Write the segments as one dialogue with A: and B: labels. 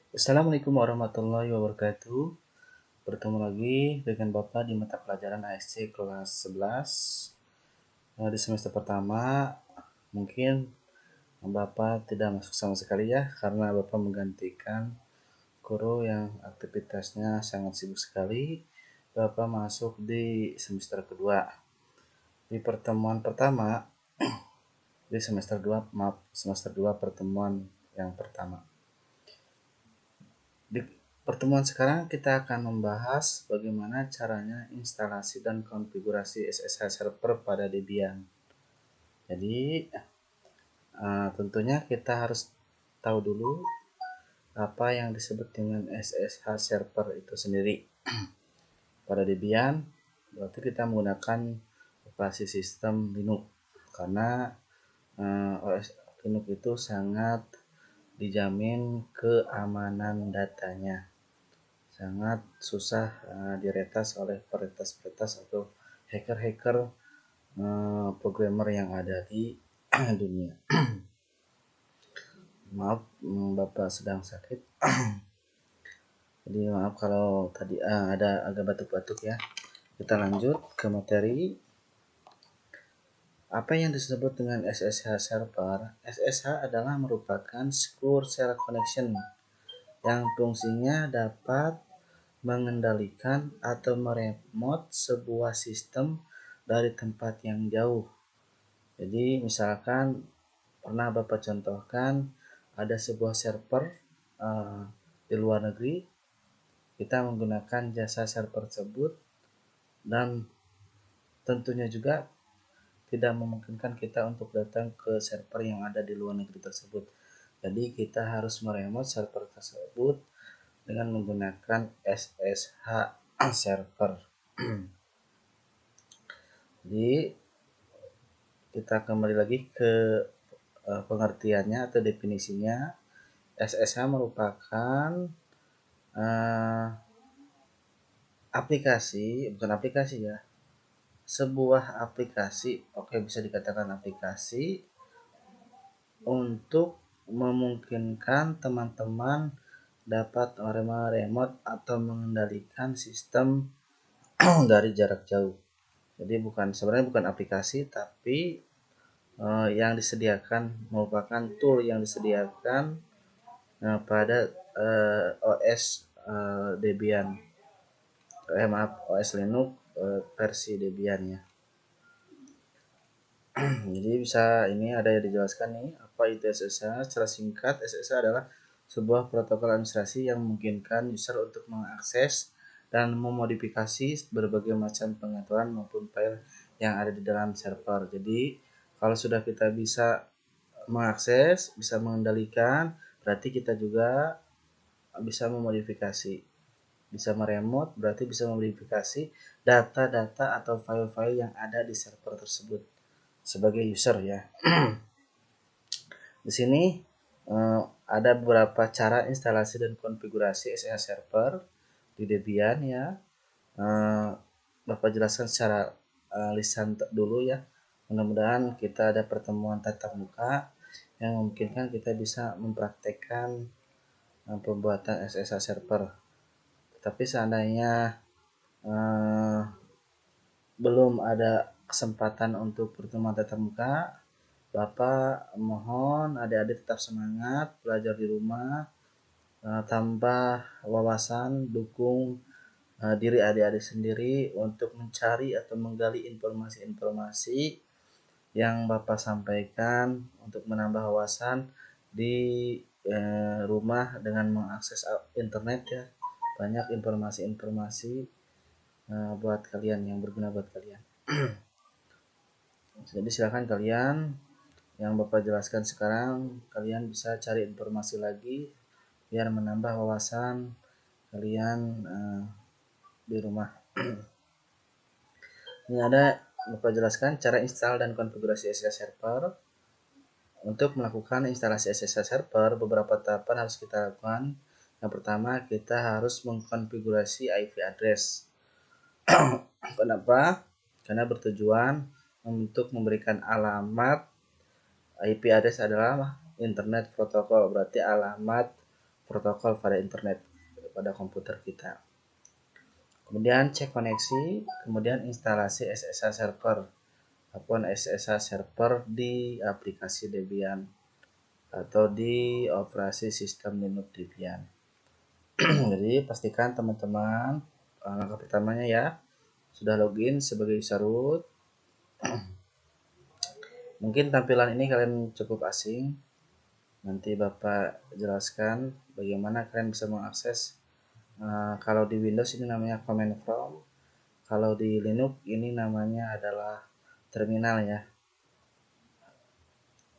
A: Assalamualaikum warahmatullahi wabarakatuh. Bertemu lagi dengan Bapak di mata pelajaran ASC kelas 11. Di semester pertama, mungkin Bapak tidak masuk sama sekali ya, karena Bapak menggantikan guru yang aktivitasnya sangat sibuk sekali. Bapak masuk di semester kedua. Di pertemuan pertama, di semester 2 pertemuan yang pertama. Di pertemuan sekarang kita akan membahas bagaimana caranya instalasi dan konfigurasi SSH server pada Debian. Jadi tentunya kita harus tahu dulu apa yang disebut dengan SSH server itu sendiri. Pada Debian berarti kita menggunakan operasi sistem Linux karena OS Linux itu sangat dijamin keamanan datanya. Sangat susah diretas oleh peretas-peretas atau hacker-hacker programmer yang ada di dunia. Maaf, Bapak sedang sakit. Jadi maaf kalau tadi ada agak batuk-batuk ya. Kita lanjut ke materi. Apa yang disebut dengan SSH server? SSH adalah merupakan secure share connection yang fungsinya dapat mengendalikan atau meremote sebuah sistem dari tempat yang jauh. Jadi misalkan pernah Bapak contohkan ada sebuah server di luar negeri, kita menggunakan jasa server tersebut dan tentunya juga tidak memungkinkan kita untuk datang ke server yang ada di luar negeri tersebut. Jadi kita harus meremote server tersebut dengan menggunakan SSH server. Jadi kita kembali lagi ke pengertiannya atau definisinya. SSH merupakan bukan aplikasi ya, sebuah aplikasi, bisa dikatakan aplikasi untuk memungkinkan teman-teman dapat meremote atau mengendalikan sistem dari jarak jauh. Jadi sebenarnya bukan aplikasi, tapi yang disediakan merupakan tool yang disediakan pada OS Debian, OS Linux versi Debian ya. Jadi bisa ini ada yang dijelaskan nih apa itu SSH. Secara singkat, SSH adalah sebuah protokol administrasi yang memungkinkan user untuk mengakses dan memodifikasi berbagai macam pengaturan maupun file yang ada di dalam server. Jadi kalau sudah kita bisa mengakses, bisa mengendalikan, berarti kita juga bisa memodifikasi. Bisa meremote berarti bisa memodifikasi data-data atau file-file yang ada di server tersebut sebagai user ya. Di sini ada beberapa cara instalasi dan konfigurasi SSH server di Debian ya. Bapak jelaskan secara lisan dulu ya. Mudah-mudahan kita ada pertemuan tatap muka yang memungkinkan kita bisa mempraktekkan pembuatan SSH server. Tapi seandainya belum ada kesempatan untuk pertemuan tatap muka, Bapak mohon adik-adik tetap semangat belajar di rumah, tambah wawasan, dukung diri adik-adik sendiri untuk mencari atau menggali informasi-informasi yang Bapak sampaikan untuk menambah wawasan di rumah dengan mengakses internet ya. Banyak informasi-informasi buat kalian, yang berguna buat kalian. Jadi silakan kalian yang Bapak jelaskan sekarang, kalian bisa cari informasi lagi biar menambah wawasan kalian di rumah. Ini ada Bapak jelaskan cara install dan konfigurasi SSH server. Untuk melakukan instalasi SSH server, beberapa tahapan harus kita lakukan. Yang pertama, kita harus mengkonfigurasi IP address. Kenapa? Karena bertujuan untuk memberikan alamat. IP address adalah internet protokol, berarti alamat protokol pada internet pada komputer kita. Kemudian cek koneksi, kemudian instalasi SSH server ataupun SSH server di aplikasi Debian atau di operasi sistem Linux Debian. Jadi pastikan teman-teman langkah pertamanya ya sudah login sebagai user root. Mungkin tampilan ini kalian cukup asing. Nanti Bapak jelaskan bagaimana kalian bisa mengakses. Kalau di Windows ini namanya command prompt. Kalau di Linux ini namanya adalah terminal ya.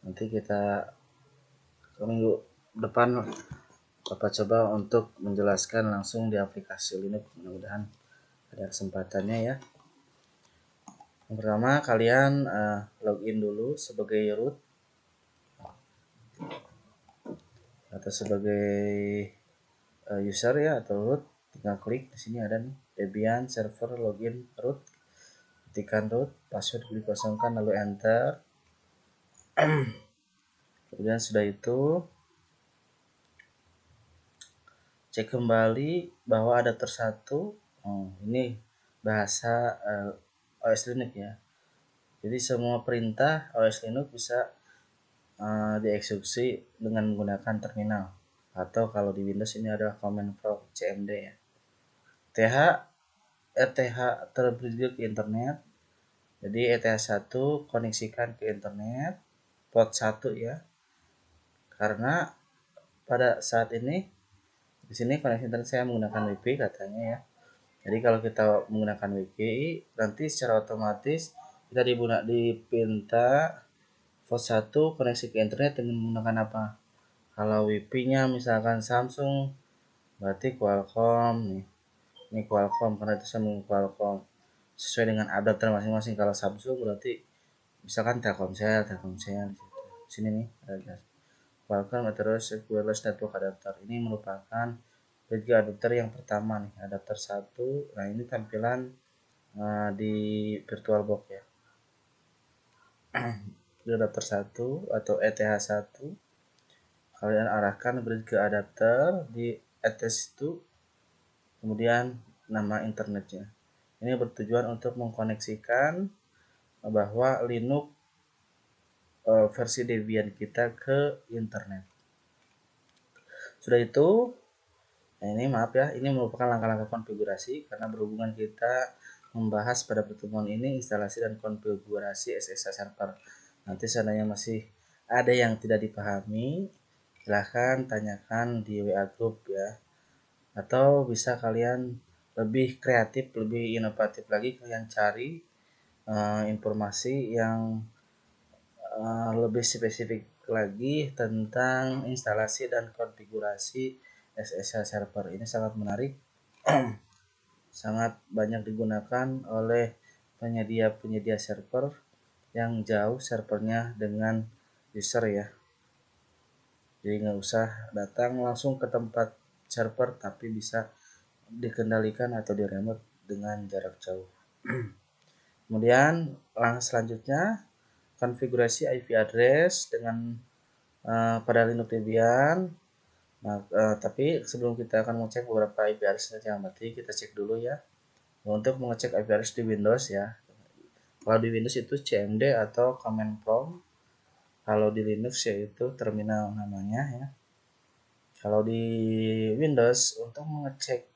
A: Nanti kita minggu depan Bapak coba untuk menjelaskan langsung di aplikasi Linux. Mudah-mudahan ada kesempatannya ya. Yang pertama kalian login dulu sebagai root atau sebagai user ya atau root. Tinggal klik di sini ada nih Debian server login root. Ketikkan root, password dikosongkan lalu enter. Kemudian sudah itu cek kembali bahwa adapter 1 ini bahasa OS Linux ya. Jadi semua perintah OS Linux bisa dieksekusi dengan menggunakan terminal atau kalau di Windows ini adalah command prompt CMD ya. ETH terbridge ke internet. Jadi ETH1 koneksikan ke internet port 1 ya. Karena pada saat ini di sini koneksi internet saya menggunakan WiFi katanya ya. Jadi kalau kita menggunakan WiFi nanti secara otomatis kita dipinta port 1 koneksi ke internet dengan menggunakan apa? Kalau WiFi-nya misalkan Samsung berarti Qualcomm nih. Ini Qualcomm karena itu sama Qualcomm sesuai dengan adapter masing-masing. Kalau Samsung berarti misalkan Telkomsel sini nih ada Qualcomm terus wireless network adapter. Ini merupakan bridge adapter yang pertama nih, adapter 1. Nah ini tampilan di VirtualBox ya. Di adapter 1 atau ETH1 kalian arahkan bridge ke adapter di ETH1 kemudian nama internetnya. Ini bertujuan untuk mengkoneksikan bahwa Linux versi Debian kita ke internet. Sudah itu, nah ini maaf ya, ini merupakan langkah-langkah konfigurasi karena berhubungan kita membahas pada pertemuan ini instalasi dan konfigurasi SSH server. Nanti seandainya masih ada yang tidak dipahami, silahkan tanyakan di WA group ya. Atau bisa kalian lebih kreatif, lebih inovatif lagi kalian cari informasi yang lebih spesifik lagi tentang instalasi dan konfigurasi SSH server. Ini sangat menarik, sangat banyak digunakan oleh penyedia server yang jauh servernya dengan user ya. Jadi nggak usah datang langsung ke tempat server, tapi bisa dikendalikan atau diremote dengan jarak jauh. Kemudian langkah selanjutnya konfigurasi IP address dengan pada Linux Debian. Nah, tapi sebelum kita akan mengecek beberapa IP address yang mati, kita cek dulu ya. Untuk mengecek IP address di Windows ya. Kalau di Windows itu CMD atau command prompt. Kalau di Linux yaitu terminal namanya ya. Kalau di Windows untuk mengecek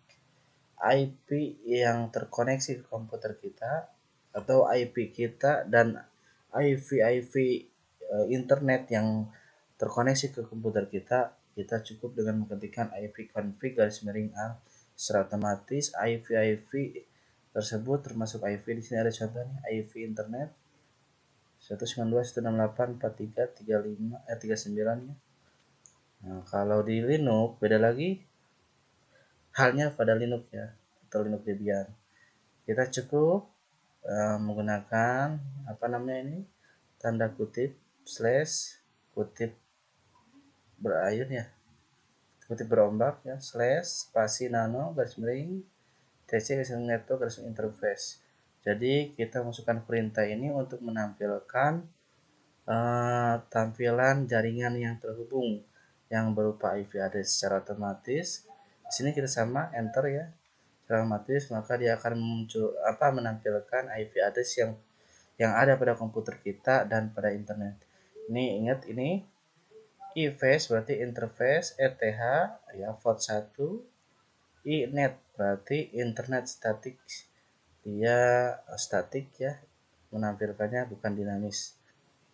A: IP yang terkoneksi ke komputer kita atau IP kita dan IP internet yang terkoneksi ke komputer kita, kita cukup dengan mengetikkan ipconfig _a secara otomatis IP tersebut termasuk IP di sini ada contohnya IP internet 192.168.43.35 39 ya. Nah, kalau di Linux beda lagi halnya pada Linux ya atau Linux Debian. Kita cukup menggunakan apa namanya ini tanda kutip slash kutip berayun ya kutip berombak ya slash spasi nano garis miring tc garis network garis interface. Jadi kita masukkan perintah ini untuk menampilkan tampilan jaringan yang terhubung yang berupa IP address secara otomatis. Di sini kita sama enter ya, secara otomatis maka dia akan menampilkan IP address yang ada pada komputer kita dan pada internet. Ini ingat ini IFS berarti interface, ETH ya port 1, INET berarti internet static. Dia statik ya, menampilkannya bukan dinamis.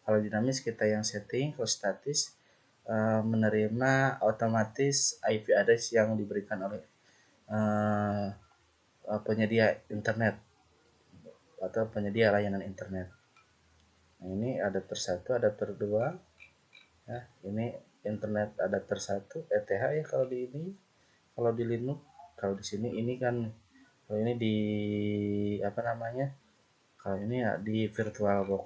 A: Kalau dinamis kita yang setting, kalau statis menerima otomatis IP address yang diberikan oleh penyedia internet atau penyedia layanan internet. Nah, ini adapter 1, adapter 2 ya, ini internet adapter 1 ETH ya kalau di ini, kalau di Linux. Kalau di sini ini kan, kalau ini di apa namanya, kalau ini ya di VirtualBox.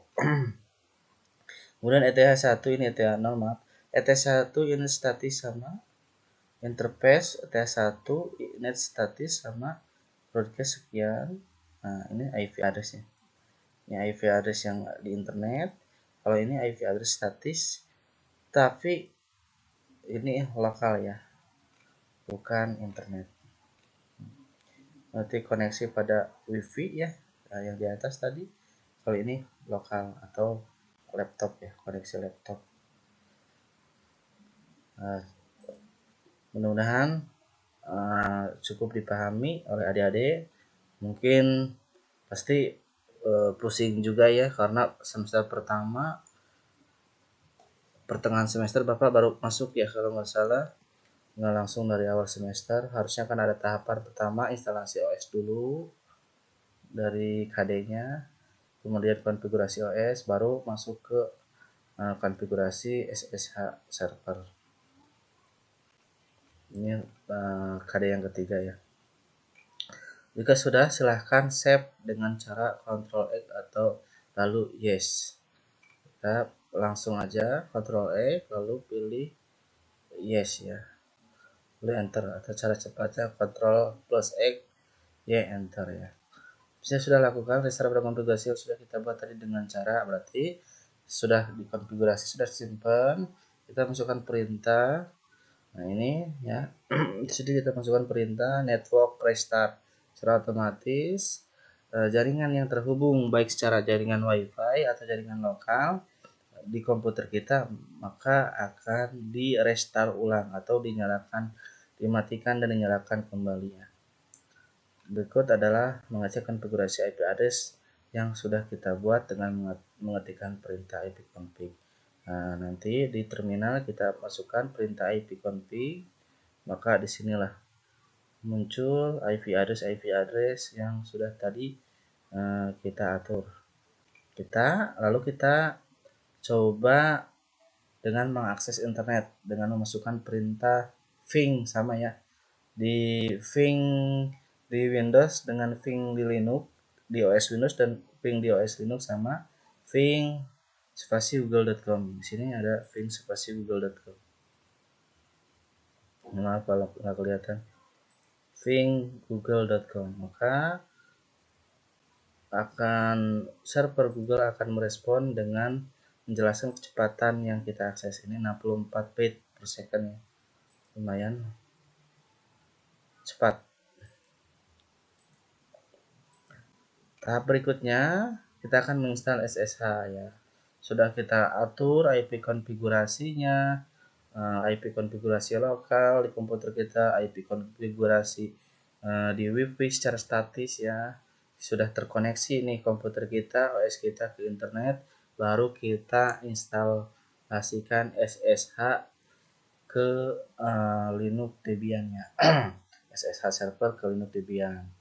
A: Kemudian ETH1 ini ETH0 maaf, ETH1 ini statis sama interface, ETH1 net statis sama broadcast sekian. Nah ini IP addressnya, ini IP address yang di internet. Kalau ini IP address statis tapi ini lokal ya, bukan internet. Nanti koneksi pada wifi ya, yang di atas tadi. Kalau ini lokal atau laptop ya, koneksi laptop. Mudah-mudahan cukup dipahami oleh adik-adik. Mungkin pasti pusing juga ya, karena semester pertama pertengahan semester Bapak baru masuk ya kalau nggak salah, nggak langsung dari awal semester. Harusnya kan ada tahapan pertama instalasi OS dulu dari KD-nya, kemudian konfigurasi OS, baru masuk ke konfigurasi SSH server. Ini KD yang ketiga ya. Jika sudah, silahkan save dengan cara Ctrl X atau lalu yes. Kita langsung aja Ctrl X lalu pilih yes ya. Lalu enter, atau cara cepatnya Ctrl plus X ya enter ya. Saya sudah lakukan restart pada konfigurasi yang sudah kita buat tadi dengan cara, berarti sudah dikonfigurasi, sudah simpan. Kita masukkan perintah. Nah ini ya, jadi kita masukkan perintah network restart secara otomatis. Jaringan yang terhubung baik secara jaringan WiFi atau jaringan lokal di komputer kita maka akan di restart ulang atau dimatikan dan dinyalakan kembali ya. Berikut adalah mengecek konfigurasi IP address yang sudah kita buat dengan mengetikkan perintah ipconfig. Nah, nanti di terminal kita masukkan perintah ipconfig, maka disinilah muncul IP address yang sudah tadi kita atur. Lalu kita coba dengan mengakses internet dengan memasukkan perintah ping sama ya, di ping di Windows dengan ping di Linux, di OS Windows dan ping di OS Linux sama ping spasi google.com. Di sini ada ping spasi google.com. Maaf kalau nggak kelihatan. Ping google.com. Maka server Google akan merespon dengan menjelaskan kecepatan yang kita akses ini 64 bit per second. Lumayan cepat. Tahap berikutnya kita akan menginstal SSH ya. Sudah kita atur IP konfigurasinya, IP konfigurasi lokal di komputer kita, IP konfigurasi di WiFi secara statis ya. Sudah terkoneksi nih komputer kita, OS kita ke internet, baru kita instalasikan SSH ke Linux Debian ya. SSH server ke Linux Debian.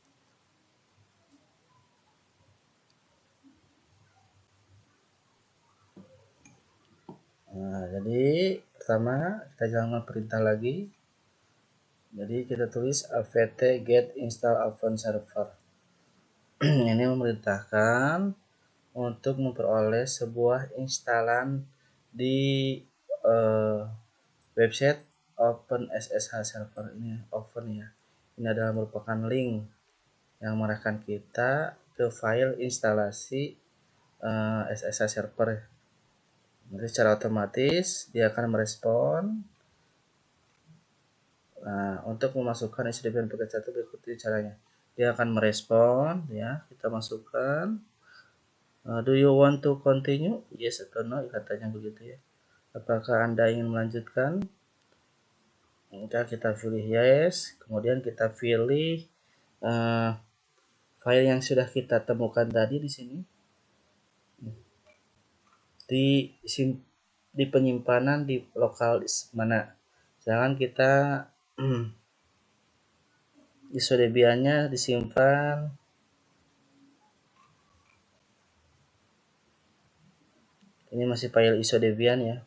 A: Nah, jadi pertama kita jalankan perintah lagi. Jadi kita tulis apt get install open server. Ini memerintahkan untuk memperoleh sebuah instalan di website Open SSH server. Ini open ya. Ini adalah merupakan link yang mengarahkan kita ke file instalasi SSH server. Nanti secara otomatis dia akan merespon Nah, untuk memasukkan isi Debian paket 1 berikut caranya. Dia akan merespon ya, kita masukkan do you want to continue? Yes atau no, katanya begitu ya. Apakah Anda ingin melanjutkan? Maka kita pilih yes, kemudian kita pilih file yang sudah kita temukan tadi di sini. Di penyimpanan di lokal disk mana. Jangan kita ISO Debian-nya disimpan ini masih file ISO Debian ya,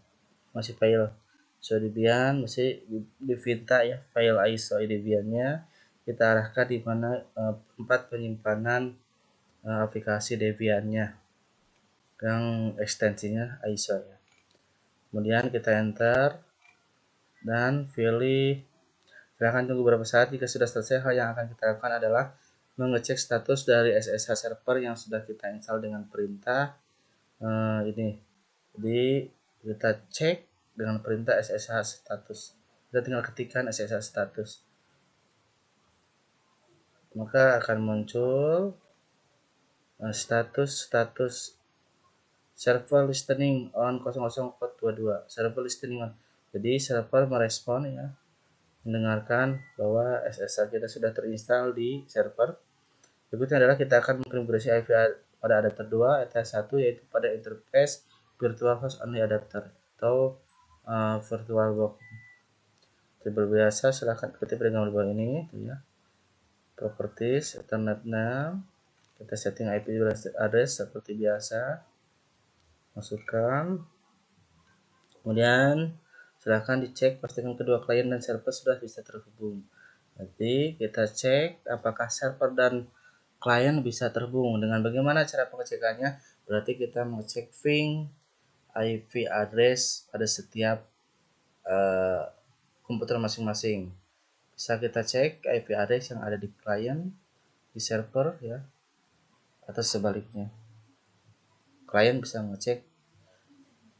A: masih file ISO Debian, masih diminta ya file ISO Debian-nya kita arahkan di mana tempat penyimpanan aplikasi Debian-nya yang ekstensinya ISO ya. Kemudian kita enter dan pilih. Silahkan tunggu beberapa saat. Jika sudah selesai, hal yang akan kita lakukan adalah mengecek status dari SSH server yang sudah kita install dengan perintah ini. Jadi kita cek dengan perintah SSH status. Kita tinggal ketikkan SSH status. Maka akan muncul status server listening on 00.22. Server listening on. Jadi server merespon ya, mendengarkan bahwa SSH kita sudah terinstall di server. Berikutnya adalah kita akan mengkonfigurasi IP pada adapter 2 ETH1 yaitu pada interface virtual host only adapter atau virtualbox. Seperti biasa silahkan ketik dengan bawah ini tuh ya. Properties Ethernet name, kita setting IP address seperti biasa, masukkan. Kemudian silahkan dicek pastikan kedua klien dan server sudah bisa terhubung. Nanti kita cek apakah server dan klien bisa terhubung. Dengan bagaimana cara pengecekannya? Berarti kita mengecek ping IP address pada setiap komputer masing-masing. Bisa kita cek IP address yang ada di klien, di server ya, atau sebaliknya. Klien bisa ngecek,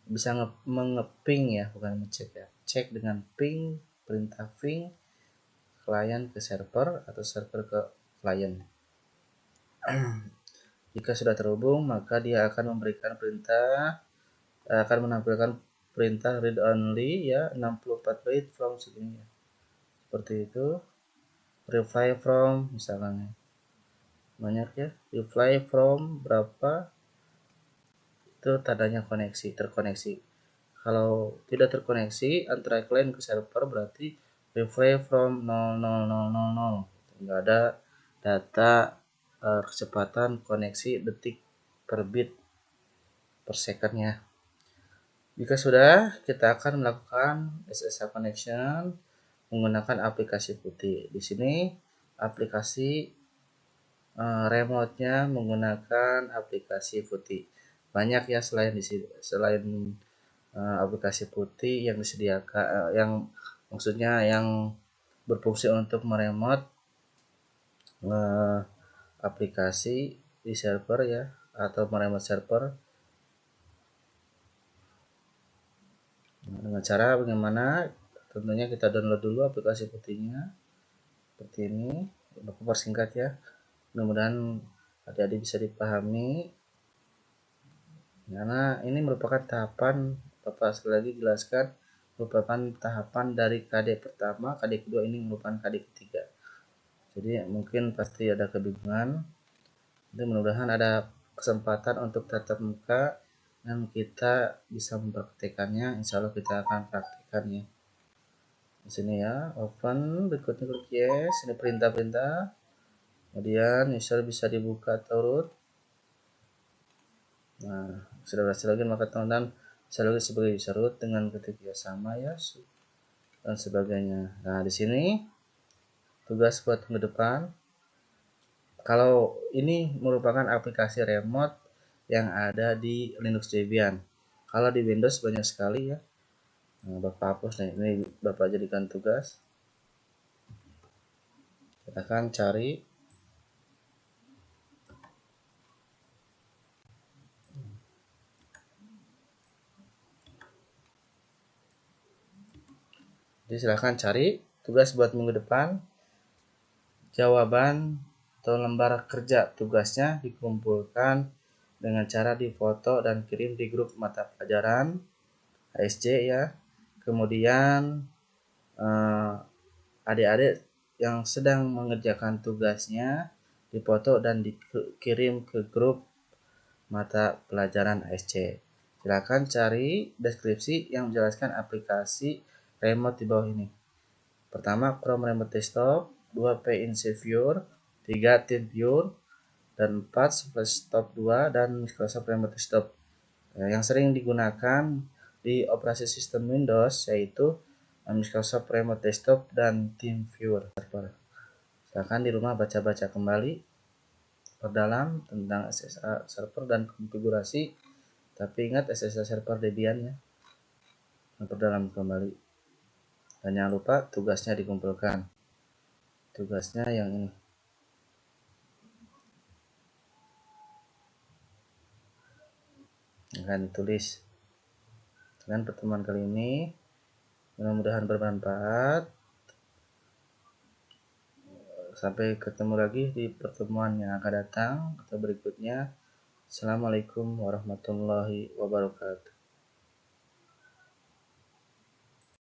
A: bisa mengeping ya, bukan ngecek ya. Cek dengan ping, perintah ping klien ke server atau server ke klien. Jika sudah terhubung, maka dia akan memberikan perintah, akan menampilkan perintah read only ya, 64 byte from segini ya. Seperti itu. Reply from misalnya. Banyak ya. Reply from berapa? Itu tandanya koneksi, terkoneksi. Kalau tidak terkoneksi antara klien ke server berarti reply from 00000. Enggak ada data kecepatan koneksi detik per bit per second-nya. Jika sudah, kita akan melakukan SSH connection menggunakan aplikasi putih. Di sini aplikasi remote-nya menggunakan aplikasi putih. Banyak ya selain aplikasi putih yang disediakan yang maksudnya yang berfungsi untuk meremote aplikasi di server ya, atau meremote server. Dengan cara bagaimana? Tentunya kita download dulu aplikasi putihnya seperti ini. Bapak persingkat ya, mudah-mudahan adik-adik bisa dipahami karena ini merupakan tahapan, Bapak sekali lagi jelaskan, merupakan tahapan dari KD pertama, KD kedua ini merupakan KD ketiga. Jadi mungkin pasti ada kebingungan. Jadi mudah-mudahan ada kesempatan untuk tatap muka dan kita bisa mempraktekannya. Insya Allah kita akan praktekannya. Di sini ya, open, berikutnya klik yes, ini perintah-perintah. Kemudian user bisa dibuka turut. Nah, sudah berhasil login maka teman-teman bisa login sebagai user root dengan ketik ya sama ya dan sebagainya. Nah, di sini tugas buat ke depan. Kalau ini merupakan aplikasi remote yang ada di Linux Debian. Kalau di Windows banyak sekali ya. Nah, Bapak hapus nih. Ini Bapak jadikan tugas. Kita akan cari. Jadi silahkan cari tugas buat minggu depan, jawaban atau lembar kerja tugasnya dikumpulkan dengan cara difoto dan kirim di grup mata pelajaran HSC ya. Kemudian adik-adik yang sedang mengerjakan tugasnya dipoto dan dikirim ke grup mata pelajaran HSC. Silakan cari deskripsi yang menjelaskan aplikasi remote di bawah ini. Pertama, Chrome Remote Desktop, 2 PNCViewer, 3 TeamViewer, dan 4 Splashtop 2 dan Microsoft Remote Desktop. Yang sering digunakan di operasi sistem Windows yaitu Microsoft Remote Desktop dan TeamViewer. Silakan di rumah baca-baca kembali, perdalam tentang SSH server dan konfigurasi. Tapi ingat SSH server Debian ya. Perdalam kembali. Dan jangan lupa tugasnya dikumpulkan. Tugasnya yang ini. Akan ditulis. Dengan pertemuan kali ini mudah-mudahan bermanfaat. Sampai ketemu lagi di pertemuan yang akan datang atau berikutnya. Assalamualaikum warahmatullahi wabarakatuh.